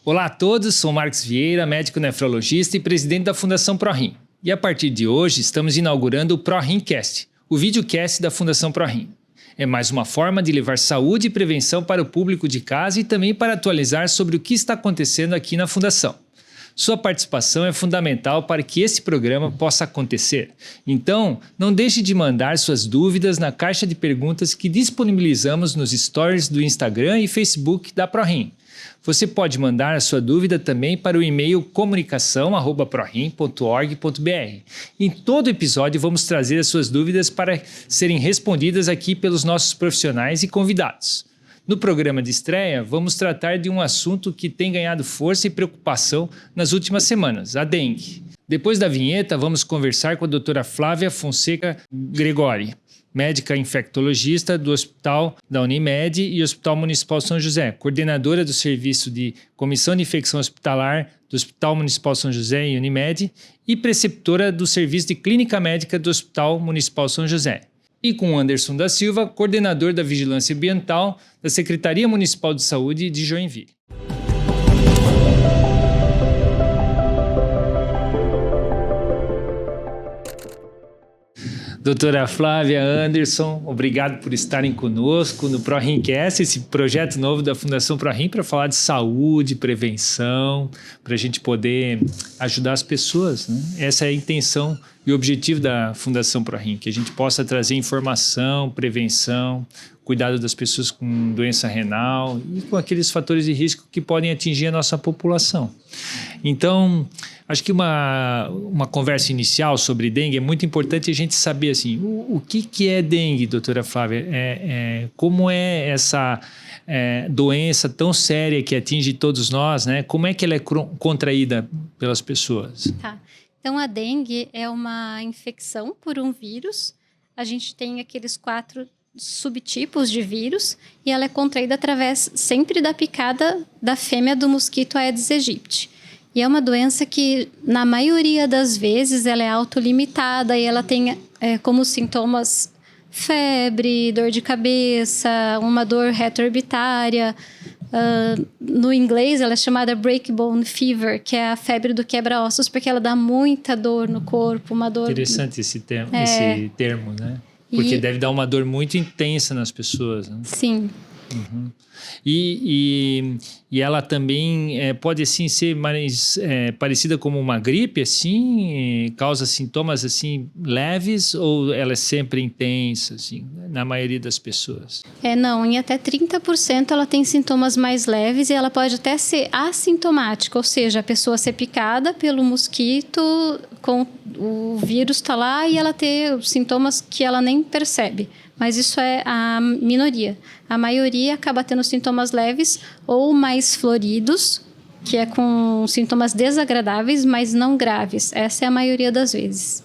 Olá a todos, sou Marcos Vieira, médico nefrologista e presidente da Fundação ProRim. E a partir de hoje estamos inaugurando o ProRimcast, o videocast da Fundação ProRim. É mais uma forma de levar saúde e prevenção para o público de casa e também para atualizar sobre o que está acontecendo aqui na Fundação. Sua participação é fundamental para que esse programa possa acontecer. Então, não deixe de mandar suas dúvidas na caixa de perguntas que disponibilizamos nos stories do Instagram e Facebook da ProRim. Você pode mandar a sua dúvida também para o e-mail comunicação@prorim.org.br. Em todo episódio vamos trazer as suas dúvidas para serem respondidas aqui pelos nossos profissionais e convidados. No programa de estreia, vamos tratar de um assunto que tem ganhado força e preocupação nas últimas semanas, a dengue. Depois da vinheta, vamos conversar com a doutora Flávia Fonseca Gregori, médica infectologista do Hospital da Unimed e Hospital Municipal São José, coordenadora do Serviço de Comissão de Infecção Hospitalar do Hospital Municipal São José e Unimed e preceptora do Serviço de Clínica Médica do Hospital Municipal São José. E com Anderson da Silva, coordenador da Vigilância Ambiental da Secretaria Municipal de Saúde de Joinville. Doutora Flávia, Anderson, obrigado por estarem conosco no ProRimcast, esse projeto novo da Fundação ProRim para falar de saúde, prevenção, para a gente poder ajudar as pessoas, né? Essa é a intenção e o objetivo da Fundação ProRim, que a gente possa trazer informação, prevenção, cuidado das pessoas com doença renal e com aqueles fatores de risco que podem atingir a nossa população. Então, acho que uma conversa inicial sobre dengue é muito importante a gente saber assim, o que é dengue, doutora Flávia? Como é essa doença tão séria que atinge todos nós, né? Como é que ela é contraída pelas pessoas? Tá. Então, a dengue é uma infecção por um vírus. A gente tem aqueles 4 subtipos de vírus e ela é contraída através sempre da picada da fêmea do mosquito Aedes aegypti. E é uma doença que, na maioria das vezes, ela é autolimitada e ela tem como sintomas febre, dor de cabeça, uma dor retroorbitária. No inglês, ela é chamada breakbone fever, que é a febre do quebra-ossos, porque ela dá muita dor no corpo, uma dor... Interessante esse termo, né? Porque deve dar uma dor muito intensa nas pessoas, né? Sim. Uhum. E ela também pode assim ser mais parecida como uma gripe, assim, causa sintomas assim leves ou ela é sempre intensa, assim, na maioria das pessoas? Não, em até 30% ela tem sintomas mais leves e ela pode até ser assintomática, ou seja, a pessoa ser picada pelo mosquito, com o vírus está lá e ela ter sintomas que ela nem percebe. Mas isso é a minoria. A maioria acaba tendo sintomas leves ou mais floridos, que é com sintomas desagradáveis, mas não graves. Essa é a maioria das vezes.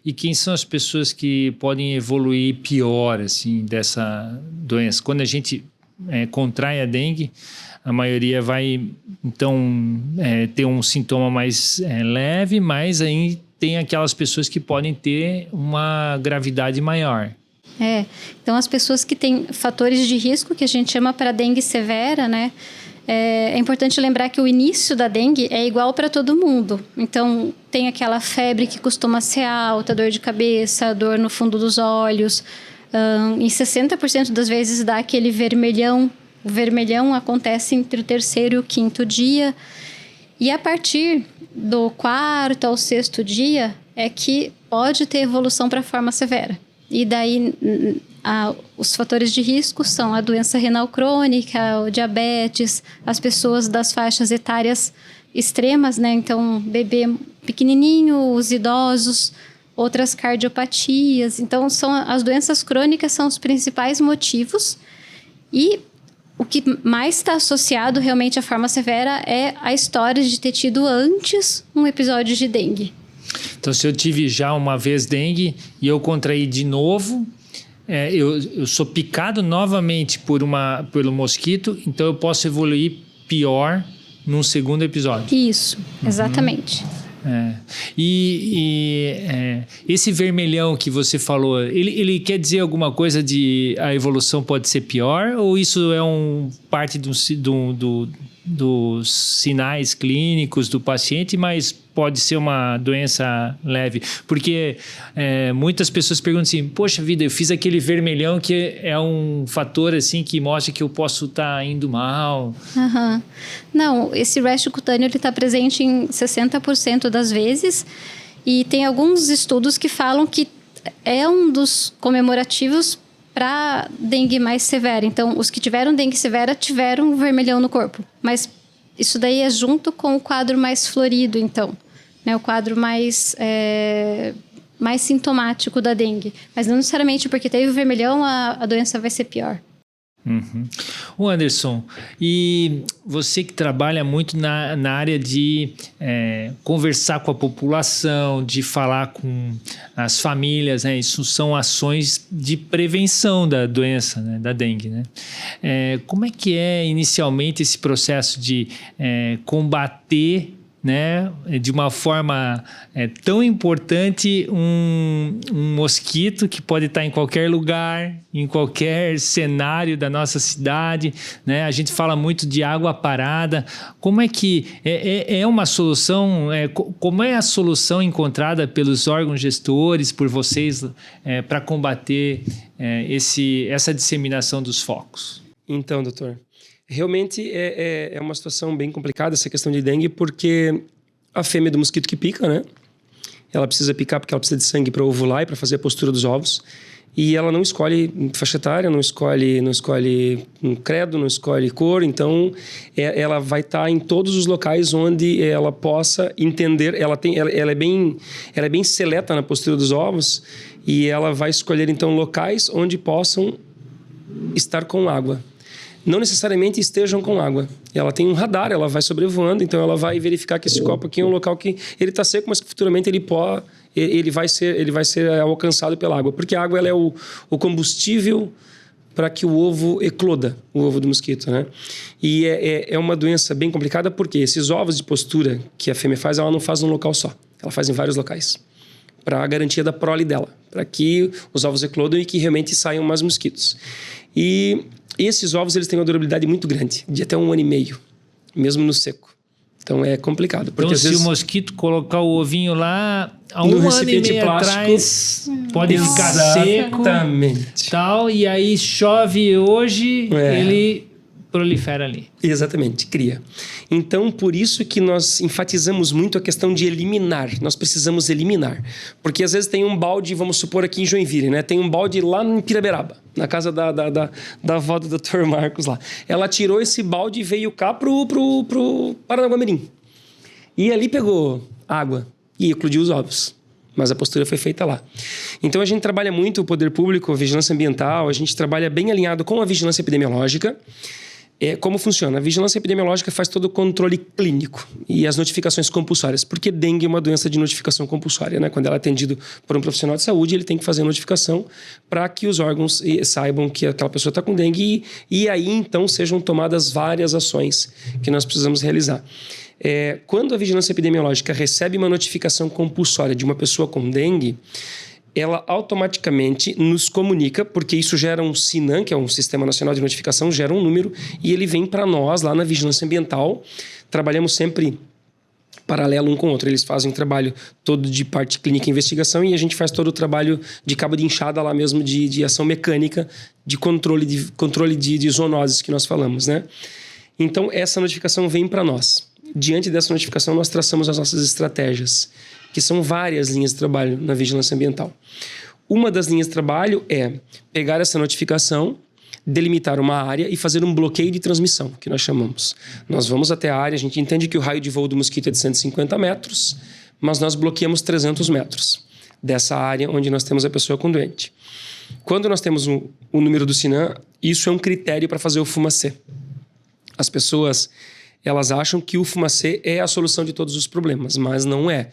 E quem são as pessoas que podem evoluir pior, assim, dessa doença? Quando a gente contrai a dengue, a maioria vai, então, ter um sintoma mais leve, mas aí tem aquelas pessoas que podem ter uma gravidade maior. Então as pessoas que têm fatores de risco, que a gente chama para dengue severa, né? É importante lembrar que o início da dengue é igual para todo mundo. Então tem aquela febre que costuma ser alta, dor de cabeça, dor no fundo dos olhos. Em 60% das vezes dá aquele vermelhão. O vermelhão acontece entre o 3º e o 5º dia. E a partir do 4º ao 6º dia é que pode ter evolução para a forma severa. E daí, os fatores de risco são a doença renal crônica, o diabetes, as pessoas das faixas etárias extremas, né? Então, bebê pequenininho, os idosos, outras cardiopatias. Então, as doenças crônicas são os principais motivos. E o que mais está associado realmente à forma severa é a história de ter tido antes um episódio de dengue. Então, se eu tive já uma vez dengue e eu contraí de novo, eu sou picado novamente pelo mosquito, então eu posso evoluir pior num segundo episódio. Isso, exatamente. Esse vermelhão que você falou, ele quer dizer alguma coisa de a evolução pode ser pior? Ou isso é parte dos sinais clínicos do paciente, mas pode ser uma doença leve. Porque muitas pessoas perguntam assim, poxa vida, eu fiz aquele vermelhão que é um fator assim, que mostra que eu posso estar indo mal. Uhum. Não, esse rash cutâneo está presente em 60% das vezes e tem alguns estudos que falam que é um dos comemorativos para dengue mais severa. Então, os que tiveram dengue severa tiveram vermelhão no corpo. Mas isso daí é junto com o quadro mais florido, então. Né? O quadro mais sintomático da dengue. Mas não necessariamente porque teve o vermelhão, a doença vai ser pior. Uhum. O Anderson, e você que trabalha muito na área de conversar com a população, de falar com as famílias, né? Isso são ações de prevenção da doença, né? Da dengue, né? Como é que é inicialmente esse processo de combater, né, de uma forma tão importante um mosquito que pode estar em qualquer lugar, em qualquer cenário da nossa cidade, né? A gente fala muito de água parada. Como é que é uma solução? Como é a solução encontrada pelos órgãos gestores, por vocês, para combater essa disseminação dos focos? Então, doutor, realmente é uma situação bem complicada essa questão de dengue, porque a fêmea do mosquito que pica, né? Ela precisa picar porque ela precisa de sangue para ovular e para fazer a postura dos ovos. E ela não escolhe faixa etária, não escolhe um credo, não escolhe cor. Então, ela vai estar em todos os locais onde ela possa entender. Ela é bem seleta na postura dos ovos e ela vai escolher, então, locais onde possam estar com água. Não necessariamente estejam com água. Ela tem um radar, ela vai sobrevoando, então ela vai verificar que esse copo aqui é um local que ele está seco, mas que futuramente ele vai ser alcançado pela água, porque a água ela é o combustível para que o ovo ecloda, o ovo do mosquito, né? E é uma doença bem complicada, porque esses ovos de postura que a fêmea faz, ela não faz num local só, ela faz em vários locais, para a garantia da prole dela, para que os ovos eclodam e que realmente saiam mais mosquitos. E esses ovos eles têm uma durabilidade muito grande, de até 1 ano e meio, mesmo no seco. Então é complicado. Porque então, às se vezes, o mosquito colocar o ovinho lá há no 1 ano e meio plástico, atrás, pode ficar seco. Exatamente. Tal, e aí chove hoje, ele prolifera ali. Exatamente, cria. Então, por isso que nós enfatizamos muito a questão de eliminar. Nós precisamos eliminar. Porque às vezes tem um balde, vamos supor aqui em Joinville, né? Tem um balde lá em Piraberaba, na casa da avó do Dr. Marcos lá. Ela tirou esse balde e veio cá pro Paranaguamirim. E ali pegou água e eclodiu os ovos. Mas a postura foi feita lá. Então a gente trabalha muito o poder público, a vigilância ambiental, a gente trabalha bem alinhado com a vigilância epidemiológica. Como funciona? A vigilância epidemiológica faz todo o controle clínico e as notificações compulsórias, porque dengue é uma doença de notificação compulsória, né? Quando ela é atendida por um profissional de saúde, ele tem que fazer a notificação para que os órgãos saibam que aquela pessoa está com dengue e aí então sejam tomadas várias ações que nós precisamos realizar. Quando a vigilância epidemiológica recebe uma notificação compulsória de uma pessoa com dengue, ela automaticamente nos comunica, porque isso gera um SINAM, que é um Sistema Nacional de Notificação, gera um número e ele vem para nós lá na Vigilância Ambiental. Trabalhamos sempre paralelo um com o outro. Eles fazem um trabalho todo de parte clínica e investigação e a gente faz todo o trabalho de cabo de enxada lá mesmo, de ação mecânica, de controle de zoonoses que nós falamos, né? Então, essa notificação vem para nós. Diante dessa notificação, nós traçamos as nossas estratégias, que são várias linhas de trabalho na vigilância ambiental. Uma das linhas de trabalho é pegar essa notificação, delimitar uma área e fazer um bloqueio de transmissão, que nós chamamos. Nós vamos até a área, a gente entende que o raio de voo do mosquito é de 150 metros, mas nós bloqueamos 300 metros dessa área onde nós temos a pessoa com doente. Quando nós temos o número do SINAM, isso é um critério para fazer o fumacê. As pessoas, elas acham que o fumacê é a solução de todos os problemas, mas não é.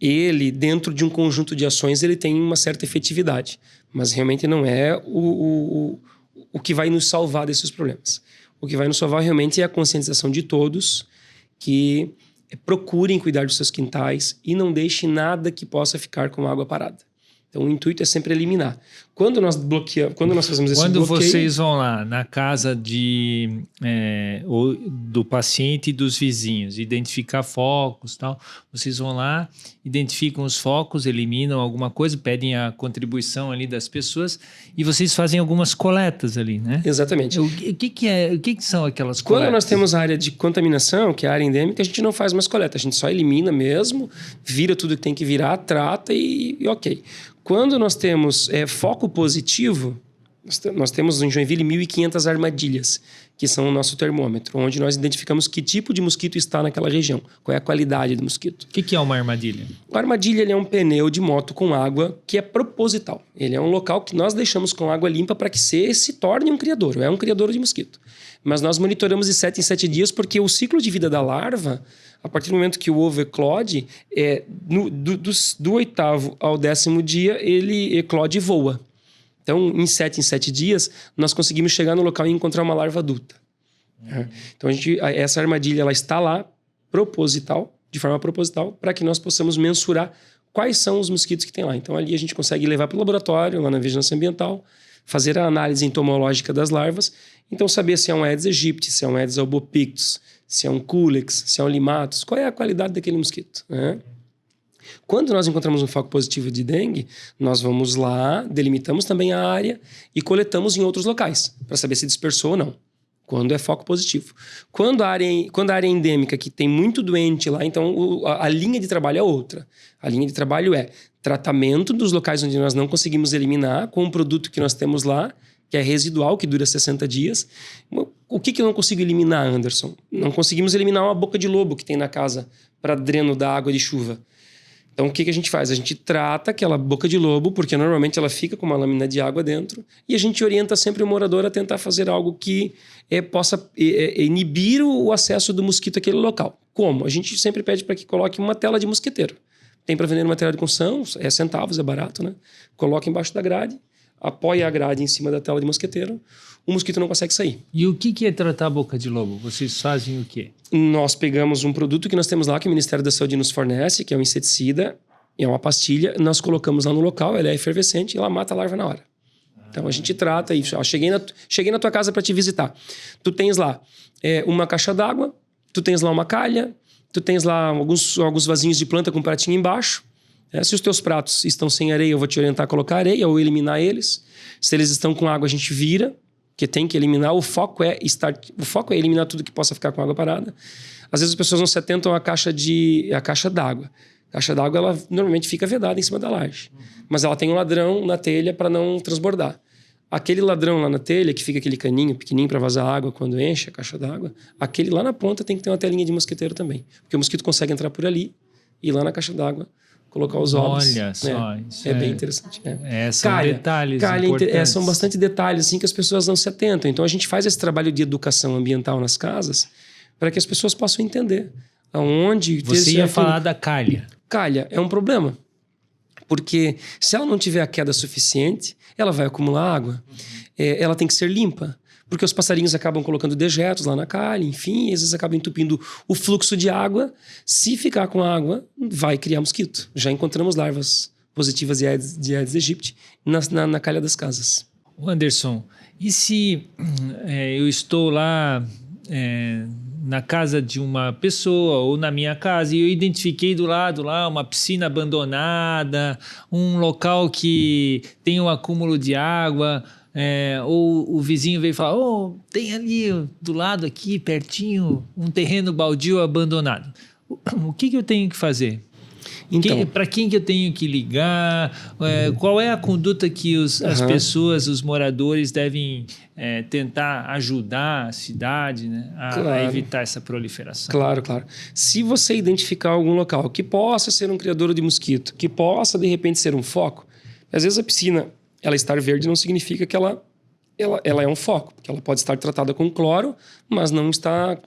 Ele, dentro de um conjunto de ações, ele tem uma certa efetividade, mas realmente não é o que vai nos salvar desses problemas. O que vai nos salvar realmente é a conscientização de todos que procurem cuidar dos seus quintais e não deixem nada que possa ficar com água parada. Então, o intuito é sempre eliminar. Quando nós fazemos esse Quando bloqueio... vocês vão lá na casa do paciente e dos vizinhos, identificar focos e tal, vocês vão lá, identificam os focos, eliminam alguma coisa, pedem a contribuição ali das pessoas e vocês fazem algumas coletas ali, né? Exatamente. O que são aquelas coletas? Quando nós temos a área de contaminação, que é a área endêmica, a gente não faz mais coleta, a gente só elimina mesmo, vira tudo que tem que virar, trata e ok. Quando nós temos foco positivo, nós temos em Joinville 1.500 armadilhas, que são o nosso termômetro, onde nós identificamos que tipo de mosquito está naquela região, qual é a qualidade do mosquito. O que é uma armadilha? A armadilha ele é um pneu de moto com água que é proposital. Ele é um local que nós deixamos com água limpa para que se torne um criadouro, é um criadouro de mosquito. Mas nós monitoramos de 7 em 7 dias porque o ciclo de vida da larva, a partir do momento que o ovo eclode, do 8º ao 10º dia, ele eclode e voa. Então, em 7 dias, nós conseguimos chegar no local e encontrar uma larva adulta. Então, essa armadilha ela está lá, de forma proposital, para que nós possamos mensurar quais são os mosquitos que tem lá. Então, ali a gente consegue levar para o laboratório, lá na vigilância ambiental, fazer a análise entomológica das larvas, então saber se é um Aedes aegypti, se é um Aedes albopictus, se é um culex, se é um limatus, qual é a qualidade daquele mosquito, né? Quando nós encontramos um foco positivo de dengue, nós vamos lá, delimitamos também a área e coletamos em outros locais, para saber se dispersou ou não, quando é foco positivo. Quando a área é endêmica, que tem muito doente lá, então a linha de trabalho é outra. A linha de trabalho é tratamento dos locais onde nós não conseguimos eliminar com o produto que nós temos lá, que é residual, que dura 60 dias. O que eu não consigo eliminar, Anderson? Não conseguimos eliminar uma boca de lobo que tem na casa para dreno da água de chuva. Então, o que a gente faz? A gente trata aquela boca de lobo, porque normalmente ela fica com uma lâmina de água dentro, e a gente orienta sempre o morador a tentar fazer algo que possa inibir o acesso do mosquito àquele local. Como? A gente sempre pede para que coloque uma tela de mosquiteiro. Tem para vender uma tela de construção, é centavos, é barato, né? Coloca embaixo da grade, apoia a grade em cima da tela de mosquiteiro, o mosquito não consegue sair. E o que é tratar a boca de lobo? Vocês fazem o quê? Nós pegamos um produto que nós temos lá, que o Ministério da Saúde nos fornece, que é um inseticida, é uma pastilha, nós colocamos lá no local, ela é efervescente e ela mata a larva na hora. Então a gente trata isso. Cheguei na tua casa para te visitar. Tu tens lá uma caixa d'água, tu tens lá uma calha, tu tens lá alguns vasinhos de planta com pratinho embaixo. Se os teus pratos estão sem areia, eu vou te orientar a colocar areia ou eliminar eles. Se eles estão com água, a gente vira, que tem que eliminar. O foco é eliminar tudo que possa ficar com água parada. Às vezes as pessoas não se atentam à caixa d'água. A caixa d'água, ela normalmente fica vedada em cima da laje. Mas ela tem um ladrão na telha para não transbordar. Aquele ladrão lá na telha, que fica aquele caninho pequenininho para vazar água quando enche a caixa d'água, aquele lá na ponta tem que ter uma telinha de mosquiteiro também. Porque o mosquito consegue entrar por ali e ir lá na caixa d'água colocar os ovos. Olha só. É bem interessante. São detalhes importantes. São bastante detalhes assim, que as pessoas não se atentam. Então a gente faz esse trabalho de educação ambiental nas casas para que as pessoas possam entender aonde... Você ia falar da calha. Calha é um problema. Porque se ela não tiver a queda suficiente, ela vai acumular água. Ela tem que ser limpa. Porque os passarinhos acabam colocando dejetos lá na calha, enfim, e às vezes acabam entupindo o fluxo de água. Se ficar com água, vai criar mosquito. Já encontramos larvas positivas de Aedes aegypti na calha das casas. Anderson, e se eu estou lá na casa de uma pessoa ou na minha casa e eu identifiquei do lado lá uma piscina abandonada, um local que tem um acúmulo de água... ou o vizinho veio falar, tem ali do lado aqui, pertinho, um terreno baldio abandonado. O que eu tenho que fazer? Então, Para quem que eu tenho que ligar? Qual é a conduta que as pessoas, os moradores devem tentar ajudar a cidade, né, a evitar essa proliferação? Claro. Se você identificar algum local que possa ser um criadouro de mosquito, que possa de repente ser um foco, às vezes a piscina... Ela estar verde não significa que ela é um foco, porque ela pode estar tratada com cloro, mas não está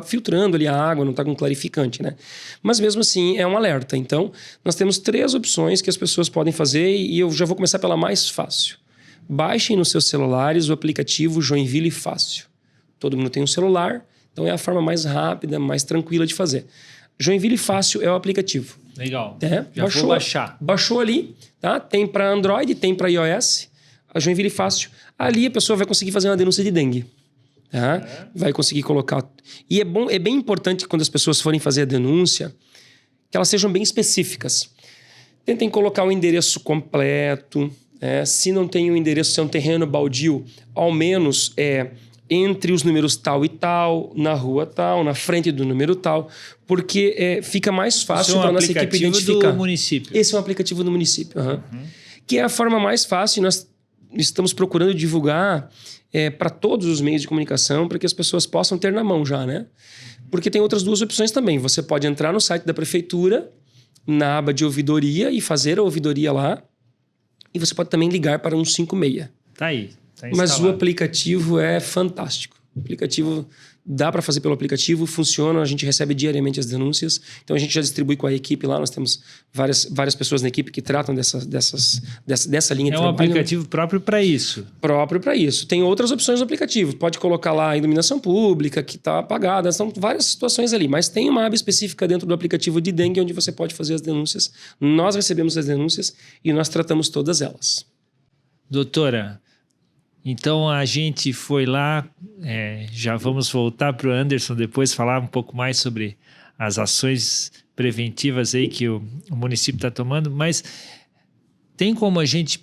filtrando ali a água, não está com clarificante, né? Mas mesmo assim é um alerta. Então, nós temos 3 opções que as pessoas podem fazer e eu já vou começar pela mais fácil. Baixem nos seus celulares o aplicativo Joinville Fácil. Todo mundo tem um celular, então é a forma mais rápida, mais tranquila de fazer. Joinville Fácil é o aplicativo. Legal. Já vou baixar. Baixou ali, tá? Tem para Android, tem para iOS, a Joinville Fácil. Ali a pessoa vai conseguir fazer uma denúncia de dengue. Tá? Vai conseguir colocar... E é bem importante quando as pessoas forem fazer a denúncia, que elas sejam bem específicas. Tentem colocar o endereço completo. Se não tem o endereço, se é um terreno baldio, ao menos entre os números tal e tal, na rua tal, na frente do número tal, porque fica mais fácil para a nossa equipe identificar. Do município. Esse é um aplicativo do município. Que é a forma mais fácil. Nós estamos procurando divulgar para todos os meios de comunicação, para que as pessoas possam ter na mão já, né? Porque tem outras duas opções também. Você pode entrar no site da prefeitura, na aba de ouvidoria, e fazer a ouvidoria lá. E você pode também ligar para 156. Tá aí. Tá instalado. Mas o aplicativo é fantástico. O aplicativo dá para fazer pelo aplicativo, funciona, a gente recebe diariamente as denúncias. Então a gente já distribui com a equipe lá, nós temos várias pessoas na equipe que tratam dessa linha de trabalho. É um aplicativo próprio para isso. Próprio para isso. Tem outras opções no aplicativo. Pode colocar lá a iluminação pública, que está apagada. São várias situações ali. Mas tem uma aba específica dentro do aplicativo de dengue, onde você pode fazer as denúncias. Nós recebemos as denúncias e nós tratamos todas elas. Doutora, então a gente foi lá, já vamos voltar para o Anderson depois, falar um pouco mais sobre as ações preventivas aí que o município está tomando, mas tem como a gente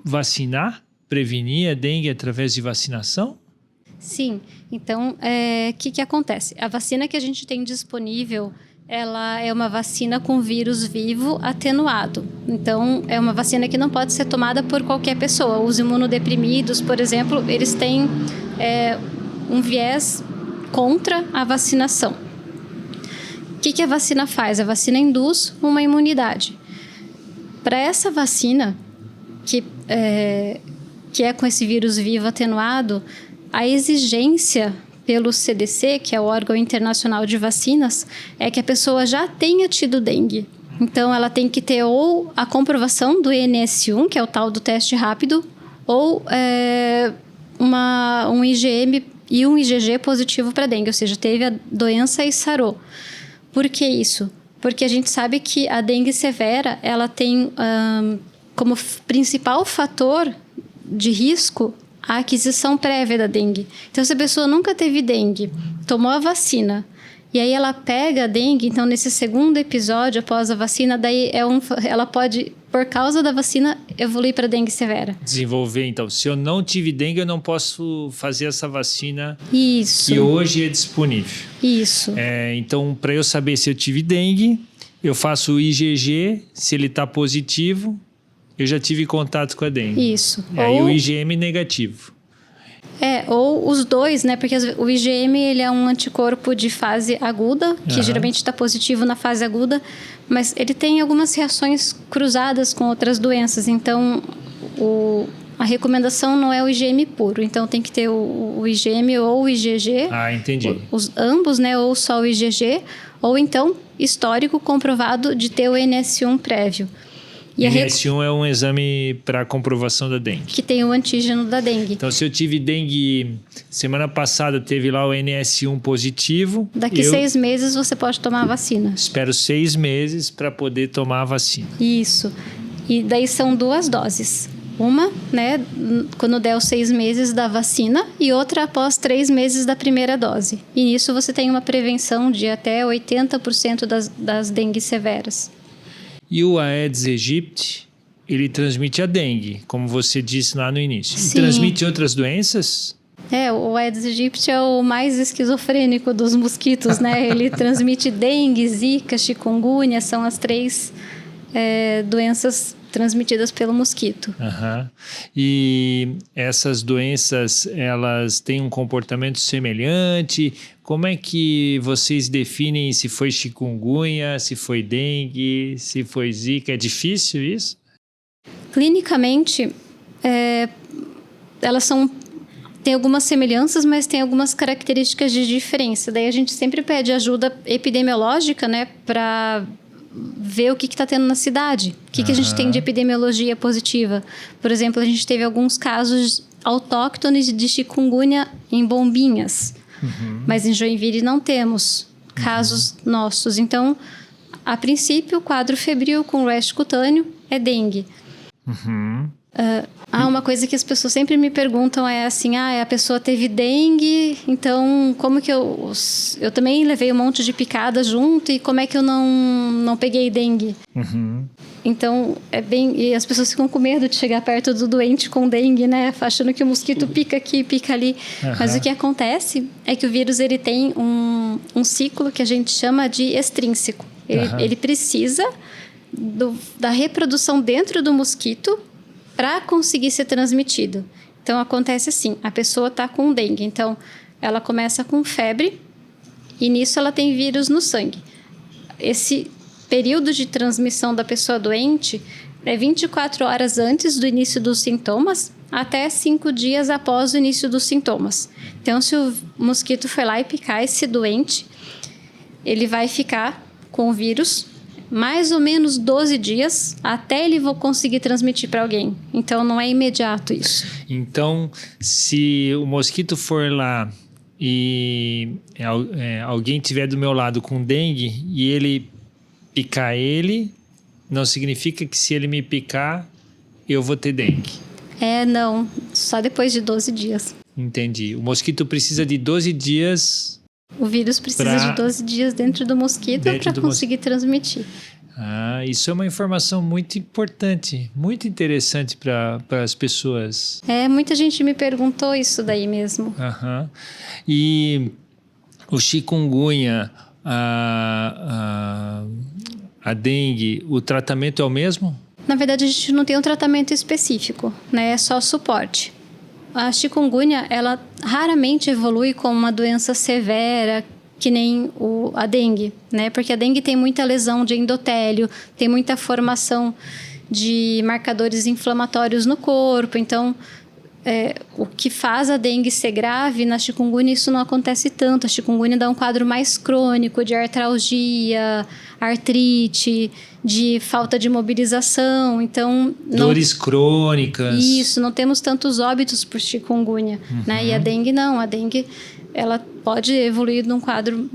vacinar, prevenir a dengue através de vacinação? Sim, então o que acontece? A vacina que a gente tem disponível, ela é uma vacina com vírus vivo atenuado. Então, é uma vacina que não pode ser tomada por qualquer pessoa. Os imunodeprimidos, por exemplo, eles têm um viés contra a vacinação. O que a vacina faz? A vacina induz uma imunidade. Para essa vacina, que é com esse vírus vivo atenuado, a exigência pelo CDC, que é o órgão internacional de vacinas, é que a pessoa já tenha tido dengue. Então, ela tem que ter ou a comprovação do NS1, que é o tal do teste rápido, ou um IgM e um IgG positivo para dengue, ou seja, teve a doença e sarou. Por que isso? Porque a gente sabe que a dengue severa, ela tem como principal fator de risco a aquisição prévia da dengue. Então, se a pessoa nunca teve dengue, tomou a vacina, e aí ela pega a dengue, então nesse segundo episódio após a vacina, daí ela pode, por causa da vacina, evoluir para dengue severa. Desenvolver, então. Se eu não tive dengue, eu não posso fazer essa vacina. Isso. Que hoje é disponível. Isso. Então, para eu saber se eu tive dengue, eu faço o IgG, se ele está positivo, eu já tive contato com a dengue. Isso. E aí o IgM negativo. Ou os dois, né? Porque o IgM, ele é um anticorpo de fase aguda, que geralmente está positivo na fase aguda, mas ele tem algumas reações cruzadas com outras doenças. Então, a recomendação não é o IgM puro. Então, tem que ter o IgM ou o IgG. Ah, entendi. Ambos, né? Ou só o IgG, ou então, histórico comprovado de ter o NS1 prévio. E NS1 é um exame para comprovação da dengue. Que tem o antígeno da dengue. Então, se eu tive dengue semana passada, teve lá o NS1 positivo. Daqui 6 meses você pode tomar a vacina. Espero 6 meses para poder tomar a vacina. Isso. E daí são 2 doses. Uma, né, quando der os 6 meses da vacina, e outra após 3 meses da primeira dose. E nisso você tem uma prevenção de até 80% das dengues severas. E o Aedes aegypti, ele transmite a dengue, como você disse lá no início. Sim. Transmite outras doenças? O Aedes aegypti é o mais esquizofrênico dos mosquitos, né? Ele transmite dengue, zika, chikungunya, são as 3 doenças transmitidas pelo mosquito. E essas doenças, elas têm um comportamento semelhante? Como é que vocês definem se foi chikungunya, se foi dengue, se foi zika? É difícil isso? Clinicamente, elas têm algumas semelhanças, mas tem algumas características de diferença. Daí a gente sempre pede ajuda epidemiológica, né, para ver o que está tendo na cidade. O que a gente tem de epidemiologia positiva. Por exemplo, a gente teve alguns casos autóctones de chikungunya em Bombinhas. Mas em Joinville não temos. casos nossos. Então, a princípio, o quadro febril com rash cutâneo é dengue. Uma coisa que as pessoas sempre me perguntam é assim, a pessoa teve dengue, então como que eu também levei um monte de picada junto e como é que eu não peguei dengue? Então, e as pessoas ficam com medo de chegar perto do doente com dengue, né? Achando que o mosquito pica aqui, pica ali. Mas o que acontece é que o vírus, ele tem um ciclo que a gente chama de extrínseco. Ele precisa da reprodução dentro do mosquito para conseguir ser transmitido. Então, acontece assim, a pessoa está com dengue, então ela começa com febre e nisso ela tem vírus no sangue. Esse período de transmissão da pessoa doente é 24 horas antes do início dos sintomas até 5 dias após o início dos sintomas. Então, se o mosquito foi lá e picar esse doente, ele vai ficar com o vírus mais ou menos 12 dias até ele conseguir transmitir para alguém. Então, não é imediato isso. Então, se o mosquito for lá e alguém tiver do meu lado com dengue e ele picar ele, não significa que se ele me picar, eu vou ter dengue. Não. Só depois de 12 dias. Entendi. O mosquito precisa de 12 dias... O vírus precisa de 12 dias dentro do mosquito para conseguir transmitir. Isso é uma informação muito importante, muito interessante para as pessoas. Muita gente me perguntou isso daí mesmo. E o chikungunya, a dengue, o tratamento é o mesmo? Na verdade, a gente não tem um tratamento específico, né? É só suporte. A chikungunya, ela raramente evolui como uma doença severa, que nem a dengue, né? Porque a dengue tem muita lesão de endotélio, tem muita formação de marcadores inflamatórios no corpo. Então, o que faz a dengue ser grave, na chikungunya isso não acontece tanto. A chikungunya dá um quadro mais crônico de artralgia, artrite, de falta de mobilização. Então, dores crônicas. Isso, não temos tantos óbitos por chikungunya, né? E a dengue não, a dengue ela pode evoluir num quadro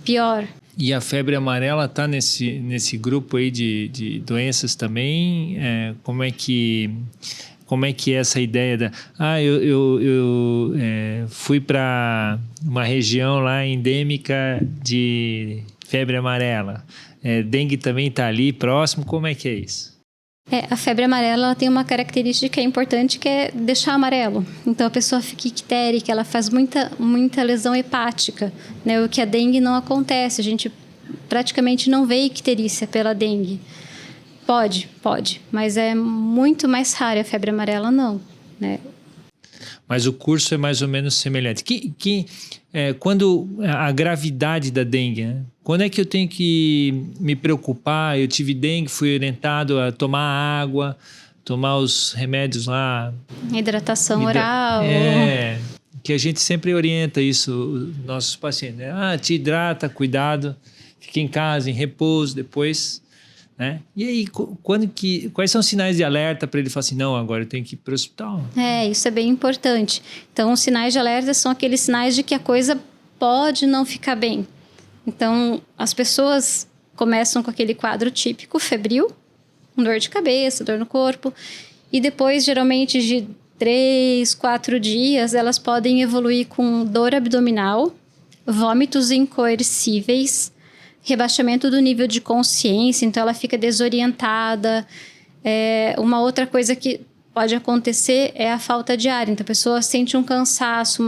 pior. E a febre amarela está nesse grupo aí de doenças também? Como é que é essa ideia da... eu fui para uma região lá endêmica de febre amarela. Dengue também está ali próximo. Como é que é isso? A febre amarela ela tem uma característica importante que é deixar amarelo. Então, a pessoa fica ictérica, ela faz muita lesão hepática, né? O que a dengue não acontece. A gente praticamente não vê icterícia pela dengue. Pode, mas é muito mais raro. A febre amarela não, né? Mas o curso é mais ou menos semelhante. Quando a gravidade da dengue, né? Quando é que eu tenho que me preocupar? Eu tive dengue, fui orientado a tomar água, tomar os remédios lá. Hidratação oral. Que a gente sempre orienta isso, os nossos pacientes. Né? Te hidrata, cuidado, fica em casa, em repouso, depois... Né? E aí, quais são os sinais de alerta para ele falar assim, não, agora eu tenho que ir para o hospital? Isso é bem importante. Então, os sinais de alerta são aqueles sinais de que a coisa pode não ficar bem. Então, as pessoas começam com aquele quadro típico, febril, dor de cabeça, dor no corpo, e depois, geralmente, de 3, 4 dias, elas podem evoluir com dor abdominal, vômitos incoercíveis, rebaixamento do nível de consciência, então ela fica desorientada. Uma outra coisa que pode acontecer é a falta de ar. Então a pessoa sente um cansaço,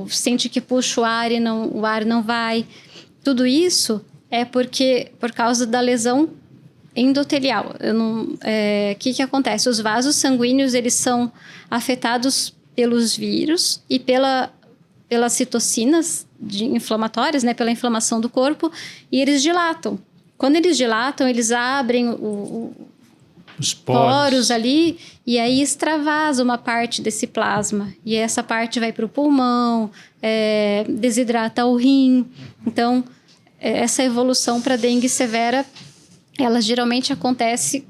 sente que puxa o ar e o ar não vai. Tudo isso é por causa da lesão endotelial. O que acontece? Os vasos sanguíneos eles são afetados pelos vírus e pelas citocinas inflamatórias, né, pela inflamação do corpo, e eles dilatam. Quando eles dilatam, eles abrem os poros ali e aí extravasa uma parte desse plasma. E essa parte vai para o pulmão, desidrata o rim. Então, essa evolução para dengue severa, ela geralmente acontece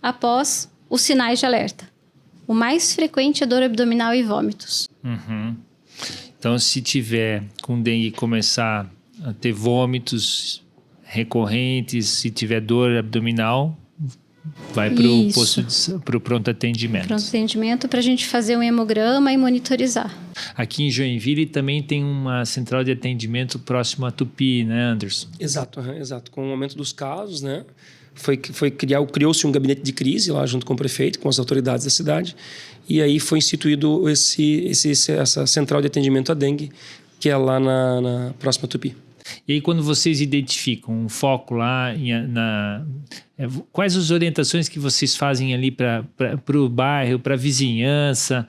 após os sinais de alerta. O mais frequente é dor abdominal e vômitos. Então, se tiver com dengue começar a ter vômitos recorrentes, se tiver dor abdominal, vai para o pronto atendimento. Pronto atendimento para a gente fazer um hemograma e monitorizar. Aqui em Joinville também tem uma central de atendimento próximo à Tupi, né, Anderson? Exato, exato. Com o aumento dos casos, né? Criou-se um gabinete de crise lá junto com o prefeito, com as autoridades da cidade, e aí foi instituído essa central de atendimento à dengue, que é lá na próxima Tupi. E aí, quando vocês identificam um foco lá, quais as orientações que vocês fazem ali para o bairro, para a vizinhança,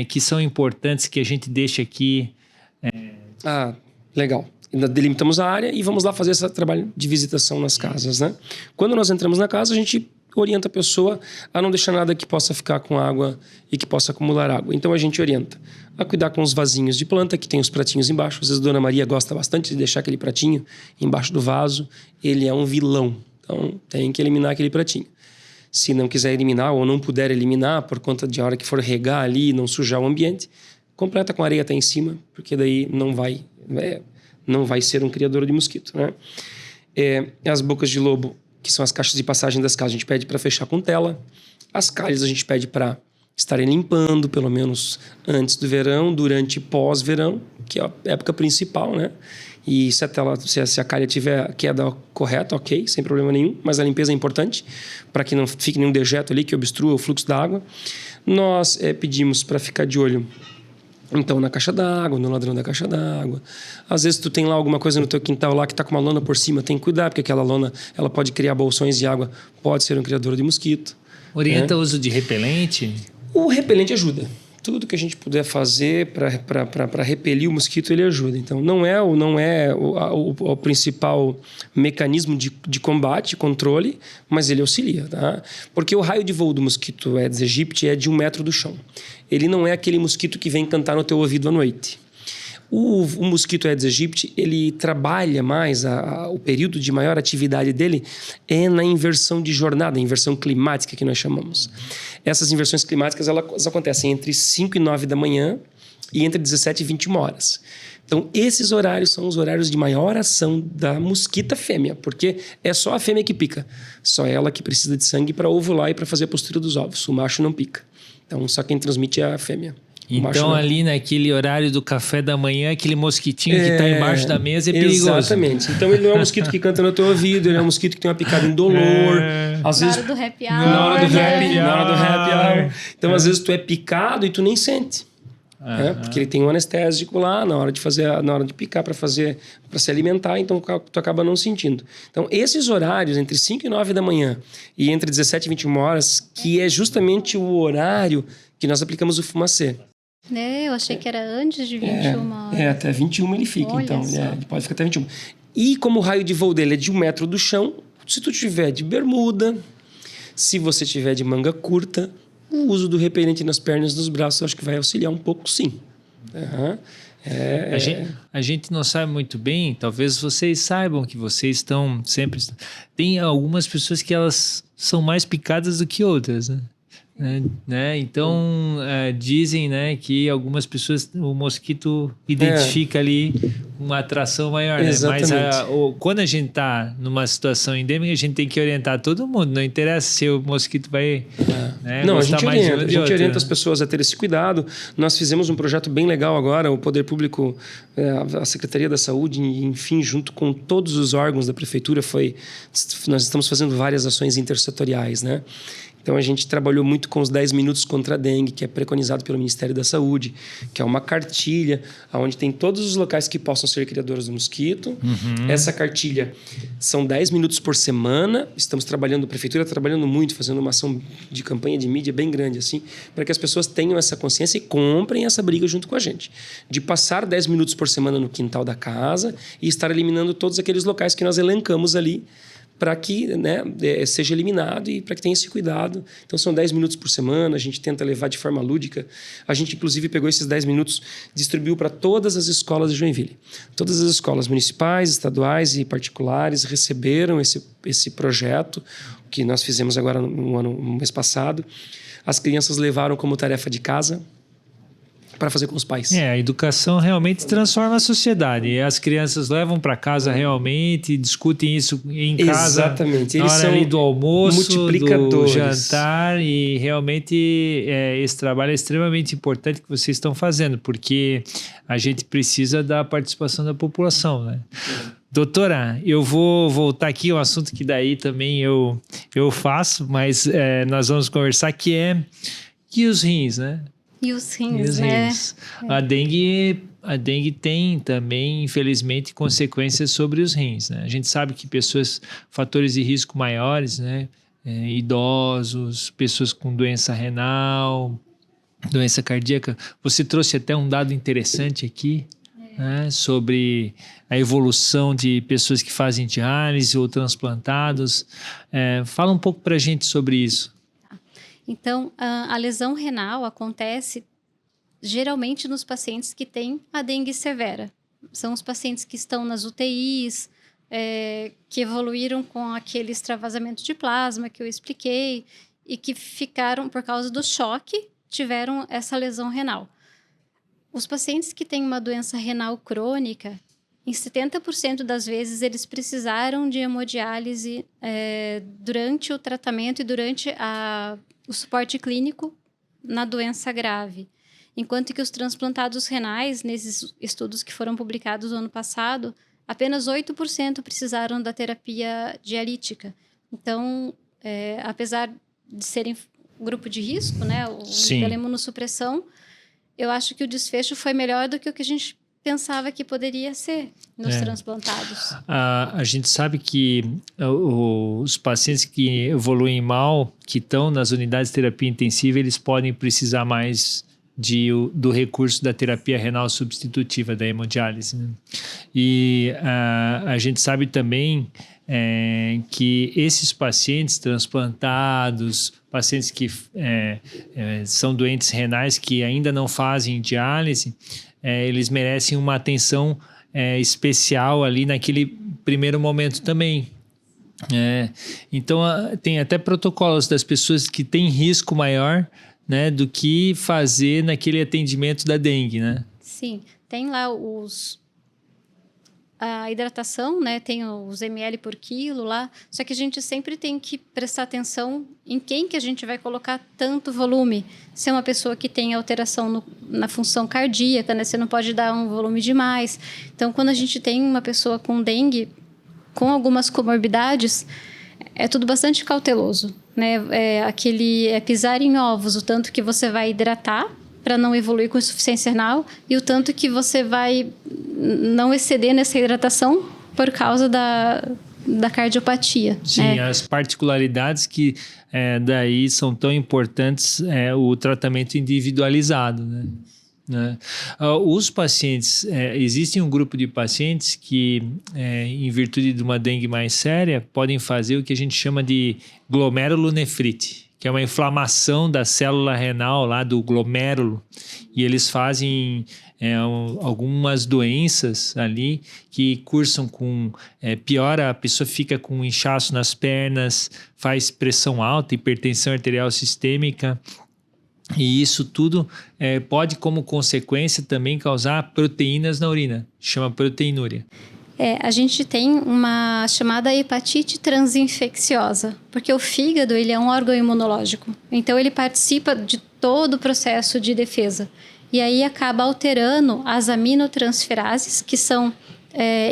que são importantes que a gente deixa aqui? Legal. Delimitamos a área e vamos lá fazer esse trabalho de visitação nas casas, né? Quando nós entramos na casa, a gente orienta a pessoa a não deixar nada que possa ficar com água e que possa acumular água. Então, a gente orienta a cuidar com os vasinhos de planta, que tem os pratinhos embaixo. Às vezes, a Dona Maria gosta bastante de deixar aquele pratinho embaixo do vaso. Ele é um vilão. Então, tem que eliminar aquele pratinho. Se não quiser eliminar ou não puder eliminar, por conta de a hora que for regar ali e não sujar o ambiente, completa com areia até em cima, porque daí não vai ser um criador de mosquito, né? As bocas de lobo, que são as caixas de passagem das casas, a gente pede para fechar com tela. As calhas a gente pede para estarem limpando, pelo menos antes do verão, durante e pós-verão, que é a época principal, né? E se a calha tiver queda correta, ok, sem problema nenhum, mas a limpeza é importante para que não fique nenhum dejeto ali que obstrua o fluxo da água. Nós pedimos para ficar de olho, então, na caixa d'água, no ladrão da caixa d'água. Às vezes tu tem lá alguma coisa no teu quintal lá que está com uma lona por cima, tem que cuidar, porque aquela lona ela pode criar bolsões de água, pode ser um criador de mosquito. Orienta o uso de repelente? O repelente ajuda. Tudo que a gente puder fazer para repelir o mosquito, ele ajuda. Então, não é o principal mecanismo de combate, controle, mas ele auxilia, tá? Porque o raio de voo do mosquito Aedes aegypti é de 1 metro do chão. Ele não é aquele mosquito que vem cantar no teu ouvido à noite. O mosquito Aedes aegypti, ele trabalha mais, o período de maior atividade dele é na inversão de jornada, inversão climática que nós chamamos. Essas inversões climáticas elas acontecem entre 5 e 9 da manhã e entre 17 e 21 horas. Então, esses horários são os horários de maior ação da mosquita fêmea, porque é só a fêmea que pica. Só ela que precisa de sangue para ovular e para fazer a postura dos ovos. O macho não pica. Então, só quem transmite é a fêmea. Então, ali naquele horário do café da manhã, aquele mosquitinho que está embaixo da mesa é perigoso. Exatamente. Então, ele não é um mosquito que canta no teu ouvido, ele é um mosquito que tem uma picada indolor. Às vezes, na hora do happy hour. Na hora do happy hour. Então, às vezes, tu é picado e tu nem sente. Porque ele tem um anestésico lá na hora de picar para se alimentar, então tu acaba não sentindo. Então, esses horários entre 5 e 9 da manhã e entre 17 e 21 horas, que é justamente o horário que nós aplicamos o fumacê. Eu achei que era antes de 21 horas. Até 21 ele fica. Olha então. ele Pode ficar até 21. E como o raio de voo dele é de 1 metro do chão, se tu tiver de bermuda, se você tiver de manga curta, o uso do repelente nas pernas e nos braços, eu acho que vai auxiliar um pouco, sim. A gente não sabe muito bem, talvez vocês saibam que vocês estão sempre... Tem algumas pessoas que elas são mais picadas do que outras, né? Então, dizem, né, que algumas pessoas, o mosquito identifica ali uma atração maior, né? Mas quando a gente está numa situação endêmica, a gente tem que orientar todo mundo, não interessa se o mosquito vai não, gostar mais de um ou de outro. Orienta as pessoas a ter esse cuidado. Nós fizemos um projeto bem legal agora, o Poder Público, a Secretaria da Saúde, enfim, junto com todos os órgãos da Prefeitura, nós estamos fazendo várias ações intersetoriais, né? Então, a gente trabalhou muito com os 10 minutos contra a dengue, que é preconizado pelo Ministério da Saúde, que é uma cartilha onde tem todos os locais que possam ser criadores do mosquito. Essa cartilha são 10 minutos por semana. A Prefeitura está trabalhando muito, fazendo uma ação de campanha de mídia bem grande, assim, para que as pessoas tenham essa consciência e comprem essa briga junto com a gente. De passar 10 minutos por semana no quintal da casa e estar eliminando todos aqueles locais que nós elencamos ali, para que seja eliminado e para que tenha esse cuidado. Então, são 10 minutos por semana, a gente tenta levar de forma lúdica. A gente, inclusive, pegou esses 10 minutos, distribuiu para todas as escolas de Joinville. Todas as escolas municipais, estaduais e particulares receberam esse projeto que nós fizemos agora no mês passado. As crianças levaram como tarefa de casa para fazer com os pais. A educação realmente transforma a sociedade. E as crianças levam para casa realmente, discutem isso em casa. Exatamente. Na Eles hora são ali do almoço, do multiplicadores. jantar. E realmente esse trabalho é extremamente importante que vocês estão fazendo, porque a gente precisa da participação da população, né? Doutora, eu vou voltar aqui a um assunto que daí também eu faço, mas nós vamos conversar, que é e os rins, né? E os rins, né? A dengue tem também, infelizmente, consequências sobre os rins, né? A gente sabe que fatores de risco maiores, né? Idosos, pessoas com doença renal, doença cardíaca. Você trouxe até um dado interessante aqui, né? Sobre a evolução de pessoas que fazem diálise ou transplantados. Fala um pouco para a gente sobre isso. Então, a lesão renal acontece geralmente nos pacientes que têm a dengue severa. São os pacientes que estão nas UTIs, que evoluíram com aquele extravasamento de plasma que eu expliquei e que ficaram, por causa do choque, tiveram essa lesão renal. Os pacientes que têm uma doença renal crônica, em 70% das vezes eles precisaram de hemodiálise durante o tratamento e durante o suporte clínico na doença grave. Enquanto que os transplantados renais, nesses estudos que foram publicados no ano passado, apenas 8% precisaram da terapia dialítica. Então, apesar de serem grupo de risco, né, pela imunossupressão, eu acho que o desfecho foi melhor do que o que a gente pensava que poderia ser nos transplantados. A gente sabe que os pacientes que evoluem mal, que estão nas unidades de terapia intensiva, eles podem precisar mais do recurso da terapia renal substitutiva, da hemodiálise, né? E a gente sabe também que esses pacientes transplantados, pacientes que são doentes renais que ainda não fazem diálise, eles merecem uma atenção especial ali naquele primeiro momento também. Então, tem até protocolos das pessoas que têm risco maior, né, do que fazer naquele atendimento da dengue, né? Sim, tem lá a hidratação, né? Tem os ml por quilo lá, só que a gente sempre tem que prestar atenção em quem que a gente vai colocar tanto volume. Se é uma pessoa que tem alteração na função cardíaca, né? Você não pode dar um volume demais. Então, quando a gente tem uma pessoa com dengue, com algumas comorbidades, é tudo bastante cauteloso, né? É pisar em ovos, o tanto que você vai hidratar para não evoluir com insuficiência renal e o tanto que você vai não exceder nessa hidratação por causa da cardiopatia. Sim, as particularidades que daí são tão importantes, o tratamento individualizado, né? Os pacientes, existe um grupo de pacientes que, em virtude de uma dengue mais séria, podem fazer o que a gente chama de glomerulonefrite, que é uma inflamação da célula renal lá do glomérulo, e eles fazem algumas doenças ali que cursam com piora, a pessoa fica com inchaço nas pernas, faz pressão alta, hipertensão arterial sistêmica. E isso tudo pode, como consequência, também causar proteínas na urina, chama proteinúria. A gente tem uma chamada hepatite transinfecciosa, porque o fígado ele é um órgão imunológico, então ele participa de todo o processo de defesa. E aí acaba alterando as aminotransferases, que são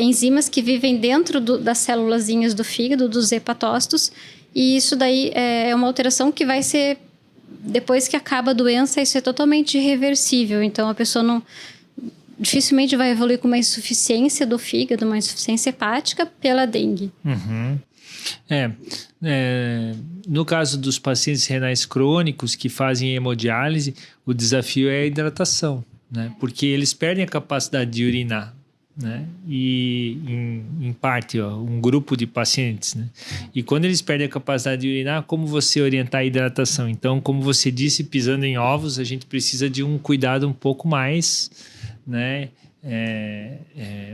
enzimas que vivem dentro das célulazinhas do fígado, dos hepatócitos, e isso daí é uma alteração que vai ser... Depois que acaba a doença, isso é totalmente irreversível. Então, a pessoa dificilmente vai evoluir com uma insuficiência do fígado, uma insuficiência hepática pela dengue. Uhum. No caso dos pacientes renais crônicos que fazem hemodiálise, o desafio é a hidratação, né? Porque eles perdem a capacidade de urinar, né? E em parte, um grupo de pacientes, né? E quando eles perdem a capacidade de urinar, como você orientar a hidratação? Então, como você disse, pisando em ovos, a gente precisa de um cuidado um pouco mais, né?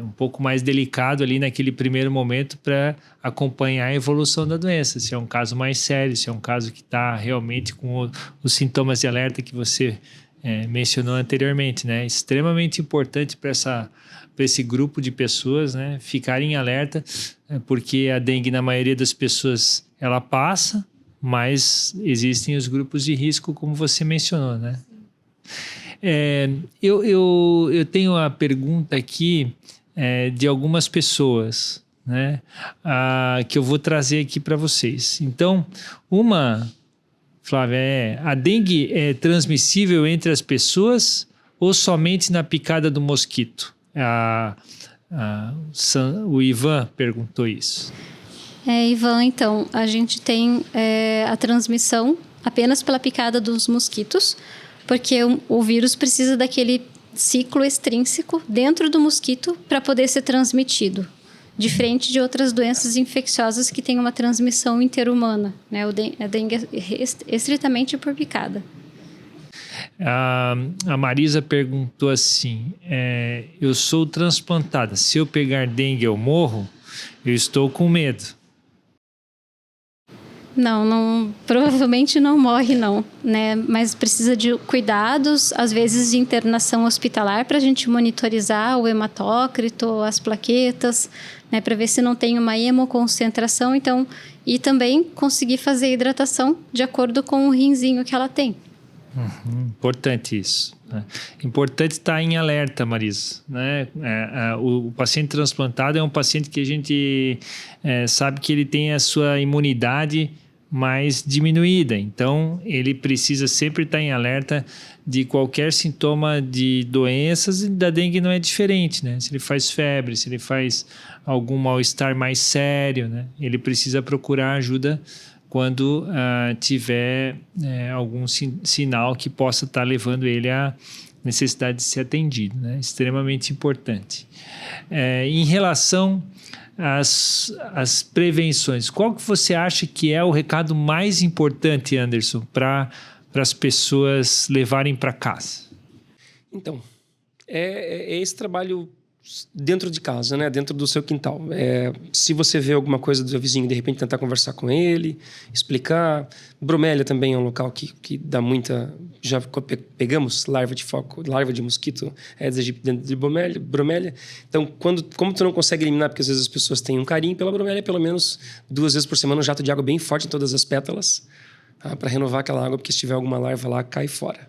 Um pouco mais delicado ali naquele primeiro momento para acompanhar a evolução da doença. Se é um caso mais sério, se é um caso que está realmente com os sintomas de alerta que você mencionou anteriormente, né? Extremamente importante para esse grupo de pessoas, né, ficarem em alerta, porque a dengue, na maioria das pessoas, ela passa, mas existem os grupos de risco, como você mencionou, né? Eu tenho a pergunta aqui de algumas pessoas, né, que eu vou trazer aqui para vocês. Então, Flávia, a dengue é transmissível entre as pessoas ou somente na picada do mosquito? O Ivan perguntou isso. Ivan, então, a gente tem a transmissão apenas pela picada dos mosquitos, porque o vírus precisa daquele ciclo extrínseco dentro do mosquito para poder ser transmitido, diferente de outras doenças infecciosas que têm uma transmissão interhumana, né? A dengue é estritamente por picada. A Marisa perguntou assim, eu sou transplantada, se eu pegar dengue eu morro? Eu estou com medo. Não, provavelmente não morre não, né? Mas precisa de cuidados, às vezes de internação hospitalar para a gente monitorizar o hematócrito, as plaquetas, né? Para ver se não tem uma hemoconcentração, então, e também conseguir fazer hidratação de acordo com o rinzinho que ela tem. Importante isso, né? Importante estar em alerta, Marisa, né? O paciente transplantado é um paciente que a gente sabe que ele tem a sua imunidade mais diminuída, então ele precisa sempre estar em alerta de qualquer sintoma de doenças, e da dengue não é diferente, né? Se ele faz febre, se ele faz algum mal-estar mais sério, né? Ele precisa procurar ajuda quando tiver algum sinal que possa estar levando ele à necessidade de ser atendido, né? Extremamente importante. Em relação às prevenções, qual que você acha que é o recado mais importante, Anderson, para as pessoas levarem para casa? Então, é esse trabalho dentro de casa, né? Dentro do seu quintal. Se você vê alguma coisa do seu vizinho, de repente tentar conversar com ele, explicar. Bromélia também é um local que dá muita... Já pegamos larva de mosquito Aedes aegypti dentro de bromélia. Então, como tu não consegue eliminar, porque às vezes as pessoas têm um carinho pela bromélia, pelo menos 2 vezes por semana um jato de água bem forte em todas as pétalas, para renovar aquela água, porque se tiver alguma larva lá, cai fora.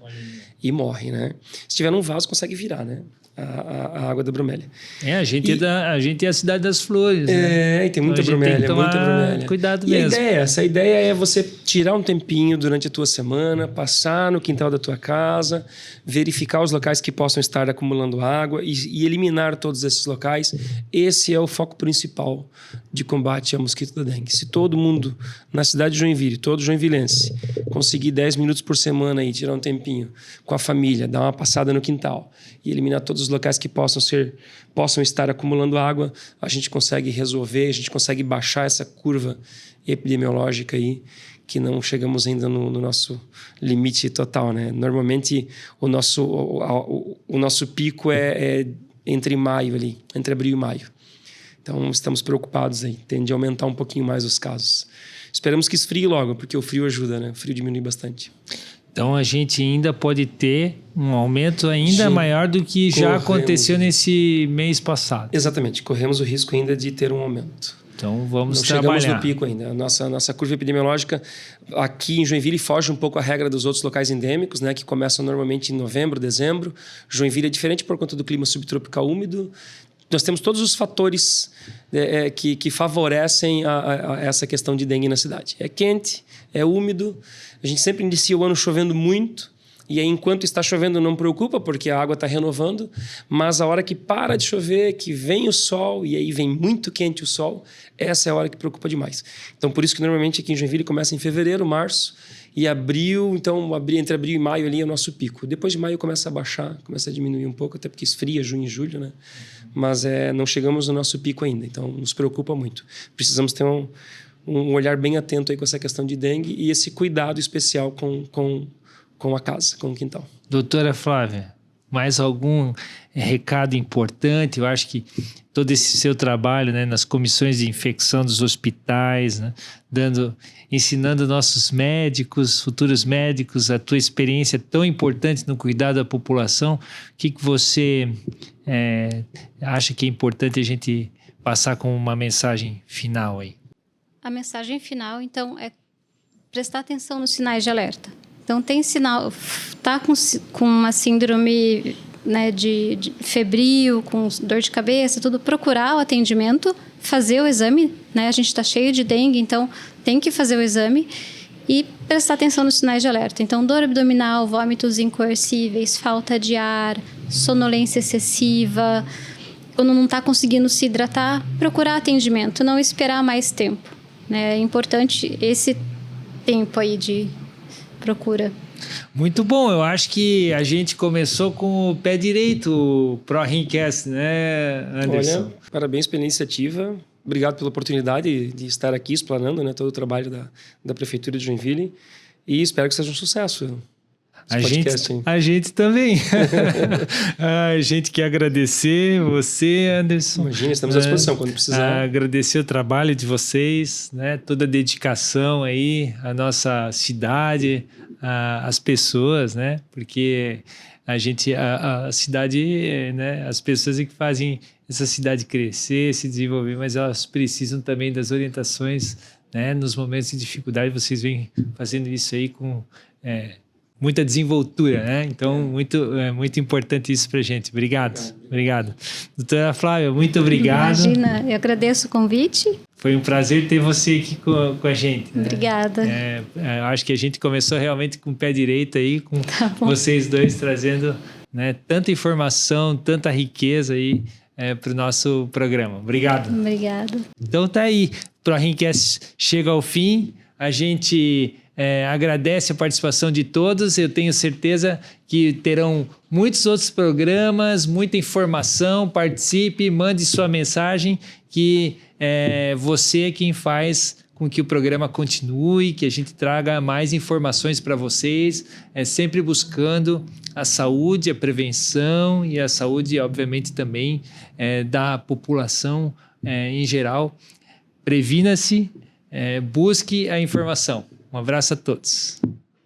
E morre, né? Se tiver num vaso, consegue virar, né? A água da bromélia. A gente é a cidade das flores, né? E tem muita então, bromélia, tem que tomar muita bromélia. Cuidado e mesmo. A ideia é você tirar um tempinho durante a tua semana, passar no quintal da tua casa, verificar os locais que possam estar acumulando água e eliminar todos esses locais. Esse é o foco principal de combate ao mosquito da dengue. Se todo mundo na cidade de Joinville, todo joinvilense, conseguir 10 minutos por semana e tirar um tempinho com a família, dar uma passada no quintal e eliminar todos os locais que possam estar acumulando água, a gente consegue resolver, a gente consegue baixar essa curva epidemiológica aí, que não chegamos ainda no nosso limite total, né? Normalmente o nosso pico é entre maio ali, entre abril e maio. Então estamos preocupados aí, tende a aumentar um pouquinho mais os casos. Esperamos que esfrie logo, porque o frio ajuda, né? O frio diminui bastante. Então a gente ainda pode ter um aumento ainda maior do que já aconteceu nesse mês passado. Exatamente, corremos o risco ainda de ter um aumento. Então vamos trabalhar. Não chegamos no pico ainda. A nossa curva epidemiológica aqui em Joinville foge um pouco à regra dos outros locais endêmicos, né, que começam normalmente em novembro, dezembro. Joinville é diferente por conta do clima subtropical úmido. Nós temos todos os fatores que favorecem a essa questão de dengue na cidade. É quente, é úmido, a gente sempre inicia o ano chovendo muito, e aí enquanto está chovendo não preocupa, porque a água está renovando, mas a hora que para de chover, que vem o sol, e aí vem muito quente o sol, essa é a hora que preocupa demais. Então por isso que normalmente aqui em Joinville começa em fevereiro, março, e abril, então entre abril e maio ali é o nosso pico. Depois de maio começa a baixar, começa a diminuir um pouco, até porque esfria junho e julho, né? Mas não chegamos no nosso pico ainda, então nos preocupa muito. Precisamos ter um olhar bem atento aí com essa questão de dengue e esse cuidado especial com a casa, com o quintal. Doutora Flávia, Mais algum recado importante? Eu acho que todo esse seu trabalho, né, nas comissões de infecção dos hospitais, né, ensinando nossos médicos, futuros médicos, a tua experiência tão importante no cuidado da população, o que você acha que é importante a gente passar como uma mensagem final aí? A mensagem final, então, é prestar atenção nos sinais de alerta. Então, tem sinal, tá com uma síndrome, né, de febril, com dor de cabeça, tudo, procurar o atendimento, fazer o exame, né? A gente está cheio de dengue, então tem que fazer o exame e prestar atenção nos sinais de alerta. Então, dor abdominal, vômitos incoercíveis, falta de ar, sonolência excessiva, quando não está conseguindo se hidratar, procurar atendimento, não esperar mais tempo, né? É importante esse tempo aí de procura. Muito bom, eu acho que a gente começou com o pé direito o ProRimcast, né, Anderson? Olha, parabéns pela iniciativa, obrigado pela oportunidade de estar aqui explanando, né, todo o trabalho da Prefeitura de Joinville e espero que seja um sucesso. A gente também. A gente quer agradecer você, Anderson. Imagina, estamos à disposição quando precisar. Agradecer o trabalho de vocês, né? Toda a dedicação aí à nossa cidade, às pessoas, né? Porque a cidade, né? As pessoas é que fazem essa cidade crescer, se desenvolver, mas elas precisam também das orientações, né? Nos momentos de dificuldade, vocês vêm fazendo isso aí com muita desenvoltura, né? Então, muito importante isso pra gente. Obrigado. Doutora Flávia, muito obrigado. Imagina, eu agradeço o convite. Foi um prazer ter você aqui com a gente. Né? Obrigada. Acho que a gente começou realmente com o pé direito aí, com vocês dois trazendo, né, tanta informação, tanta riqueza aí para o nosso programa. Obrigado. Obrigada. Então tá aí, ProRimcast chega ao fim. A gente agradece a participação de todos. Eu tenho certeza que terão muitos outros programas, muita informação. Participe, mande sua mensagem, que você é quem faz com que o programa continue, que a gente traga mais informações para vocês, sempre buscando a saúde, a prevenção e a saúde, obviamente, também da população em geral. Previna-se, busque a informação. Um abraço a todos.